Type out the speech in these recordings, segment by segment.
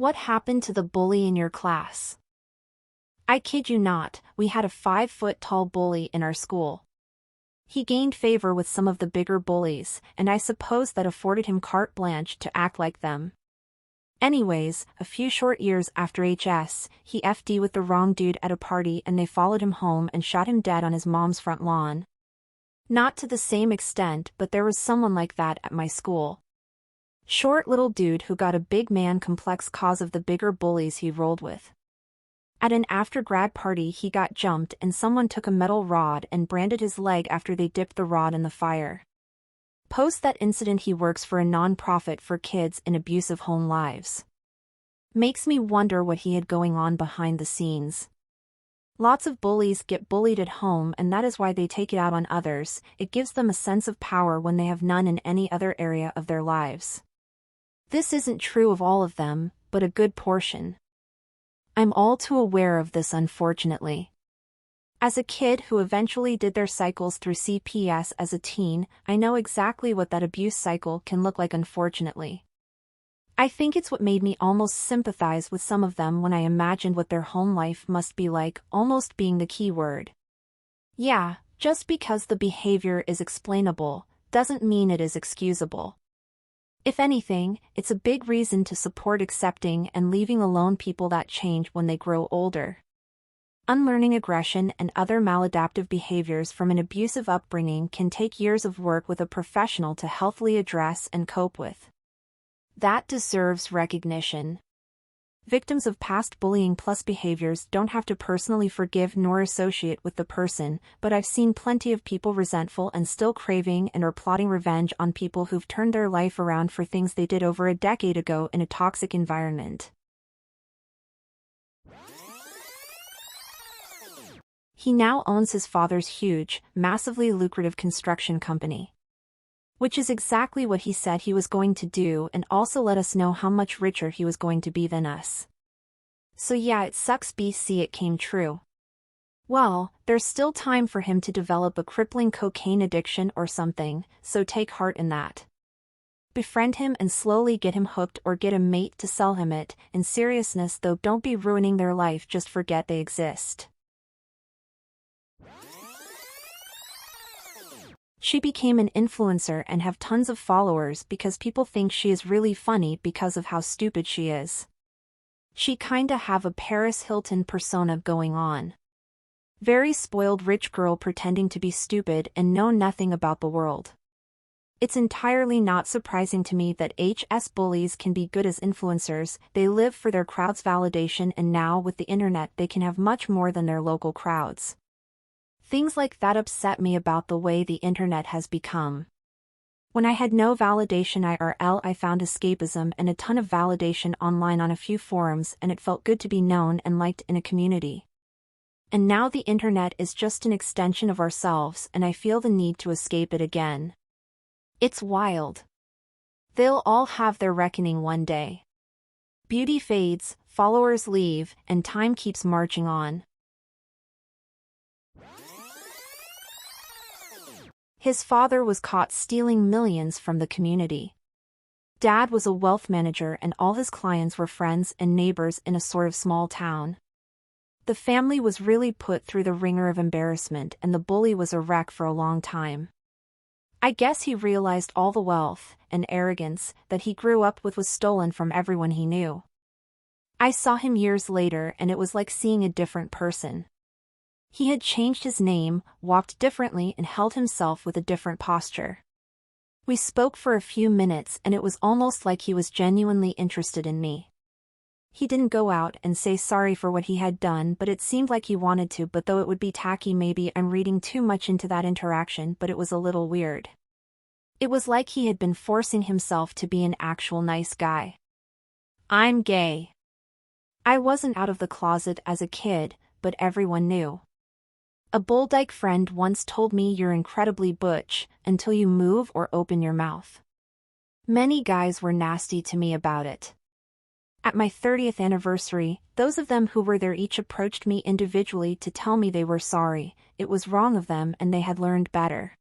What happened to the bully in your class? I kid you not, we had a 5-foot-tall bully in our school. He gained favor with some of the bigger bullies, and I suppose that afforded him carte blanche to act like them. Anyways, a few short years after HS, he FD with the wrong dude at a party and they followed him home and shot him dead on his mom's front lawn. Not to the same extent, but there was someone like that at my school. Short little dude who got a big man complex cause of the bigger bullies he rolled with. At an after-grad party he got jumped and someone took a metal rod and branded his leg after they dipped the rod in the fire. Post that incident. He works for a non-profit for kids in abusive home lives. Makes me wonder what he had going on behind the scenes. Lots of bullies get bullied at home and that is why they take it out on others. It gives them a sense of power when they have none in any other area of their lives. This isn't true of all of them, but a good portion. I'm all too aware of this, unfortunately. As a kid who eventually did their cycles through CPS as a teen, I know exactly what that abuse cycle can look like, unfortunately. I think it's what made me almost sympathize with some of them when I imagined what their home life must be like, almost being the key word. Yeah, just because the behavior is explainable, doesn't mean it is excusable. If anything, it's a big reason to support accepting and leaving alone people that change when they grow older. Unlearning aggression and other maladaptive behaviors from an abusive upbringing can take years of work with a professional to healthily address and cope with. That deserves recognition. Victims of past bullying plus behaviors don't have to personally forgive nor associate with the person, but I've seen plenty of people resentful and still craving and or plotting revenge on people who've turned their life around for things they did over a decade ago in a toxic environment. He now owns his father's huge, massively lucrative construction company. Which is exactly what he said he was going to do, and also let us know how much richer he was going to be than us. So yeah, it sucks BC it came true. Well, there's still time for him to develop a crippling cocaine addiction or something, so take heart in that. Befriend him and slowly get him hooked or get a mate to sell him it. In seriousness though, don't be ruining their life, just forget they exist. She became an influencer and have tons of followers because people think she is really funny because of how stupid she is. She kinda have a Paris Hilton persona going on. Very spoiled rich girl pretending to be stupid and know nothing about the world. It's entirely not surprising to me that HS bullies can be good as influencers. They live for their crowd's validation, and now with the internet they can have much more than their local crowds. Things like that upset me about the way the internet has become. When I had no validation IRL, I found escapism and a ton of validation online on a few forums, and it felt good to be known and liked in a community. And now the internet is just an extension of ourselves, and I feel the need to escape it again. It's wild. They'll all have their reckoning one day. Beauty fades, followers leave, and time keeps marching on. His father was caught stealing millions from the community. Dad was a wealth manager and all his clients were friends and neighbors in a sort of small town. The family was really put through the ringer of embarrassment, and the bully was a wreck for a long time. I guess he realized all the wealth and arrogance that he grew up with was stolen from everyone he knew. I saw him years later and it was like seeing a different person. He had changed his name, walked differently, and held himself with a different posture. We spoke for a few minutes and it was almost like he was genuinely interested in me. He didn't go out and say sorry for what he had done, but it seemed like he wanted to, but though it would be tacky, maybe I'm reading too much into that interaction, but it was a little weird. It was like he had been forcing himself to be an actual nice guy. I'm gay. I wasn't out of the closet as a kid, but everyone knew. A Bulldyke friend once told me, "You're incredibly butch until you move or open your mouth." Many guys were nasty to me about it. At my 30th anniversary, those of them who were there each approached me individually to tell me they were sorry, it was wrong of them and they had learned better.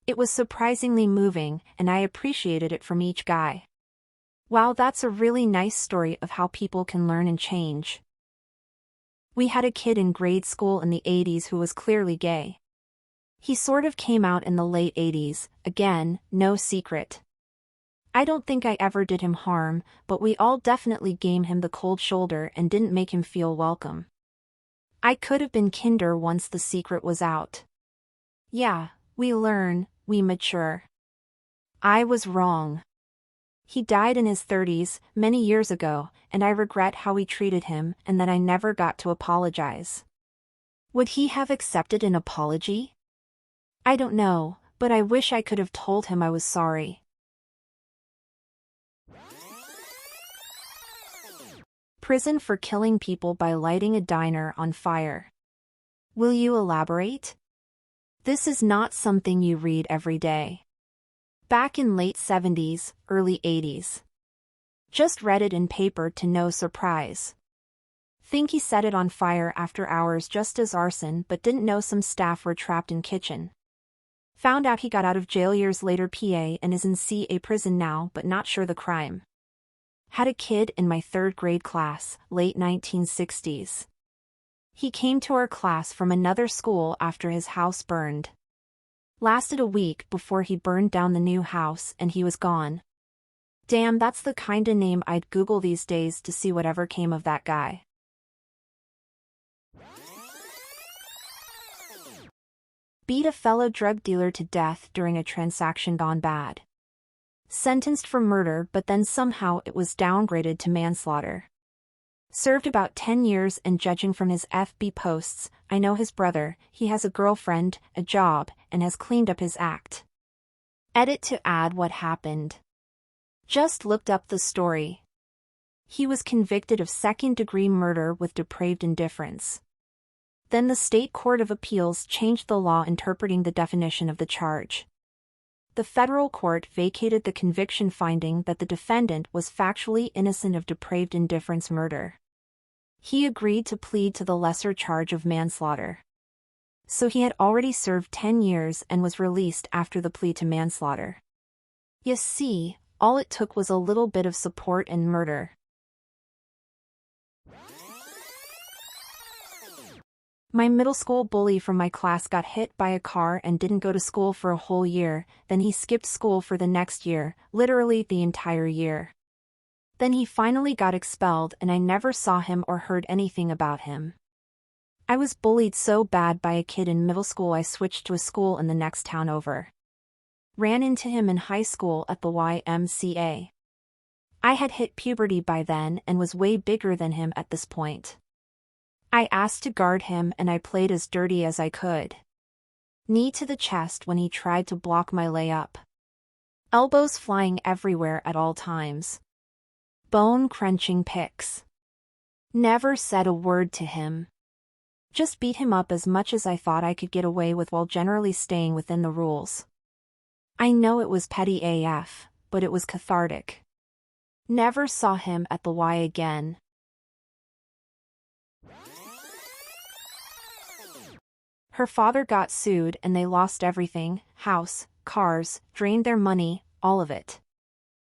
It was surprisingly moving, and I appreciated it from each guy. Wow, that's a really nice story of how people can learn and change. We had a kid in grade school in the 80s who was clearly gay. He sort of came out in the late 80s, again, no secret. I don't think I ever did him harm, but we all definitely gave him the cold shoulder and didn't make him feel welcome. I could have been kinder once the secret was out. Yeah, we learn, we mature. I was wrong. He died in his 30s, many years ago, and I regret how we treated him and that I never got to apologize. Would he have accepted an apology? I don't know, but I wish I could have told him I was sorry. Prison for killing people by lighting a diner on fire. Will you elaborate? This is not something you read every day. Back in late 70s, early 80s. Just read it in paper to no surprise. Think he set it on fire after hours just as arson, but didn't know some staff were trapped in kitchen. Found out he got out of jail years later PA and is in CA prison now, but not sure the crime. Had a kid in my 3rd grade class, late 1960s. He came to our class from another school after his house burned. Lasted a week before he burned down the new house and he was gone. Damn, that's the kinda name I'd Google these days to see whatever came of that guy. Beat a fellow drug dealer to death during a transaction gone bad. Sentenced for murder, but then somehow it was downgraded to manslaughter. Served about 10 years, and judging from his FB posts, I know his brother, he has a girlfriend, a job, and has cleaned up his act. Edit to add what happened. Just looked up the story. He was convicted of 2nd-degree murder with depraved indifference. Then the State Court of Appeals changed the law interpreting the definition of the charge. The federal court vacated the conviction, finding that the defendant was factually innocent of depraved indifference murder. He agreed to plead to the lesser charge of manslaughter. So he had already served 10 years and was released after the plea to manslaughter. You see, all it took was a little bit of support and murder. My middle school bully from my class got hit by a car and didn't go to school for a whole year, then he skipped school for the next year, literally the entire year. Then he finally got expelled and I never saw him or heard anything about him. I was bullied so bad by a kid in middle school I switched to a school in the next town over. Ran into him in high school at the YMCA. I had hit puberty by then and was way bigger than him at this point. I asked to guard him and I played as dirty as I could. Knee to the chest when he tried to block my layup. Elbows flying everywhere at all times. Bone-crunching picks. Never said a word to him. Just beat him up as much as I thought I could get away with while generally staying within the rules. I know it was petty AF, but it was cathartic. Never saw him at the Y again. Her father got sued and they lost everything, house, cars, drained their money, all of it.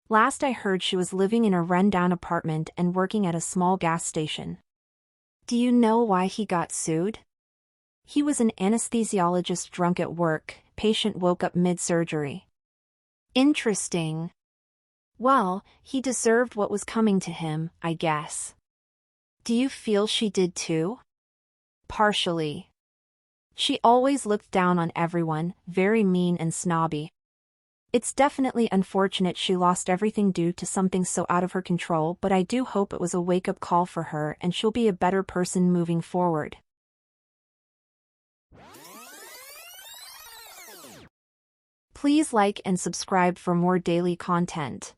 Last I heard she was living in a run-down apartment and working at a small gas station. Do you know why he got sued? He was an anesthesiologist drunk at work, patient woke up mid-surgery. Interesting. Well, he deserved what was coming to him, I guess. Do you feel she did too? Partially. She always looked down on everyone, very mean and snobby. It's definitely unfortunate she lost everything due to something so out of her control, but I do hope it was a wake-up call for her and she'll be a better person moving forward. Please like and subscribe for more daily content.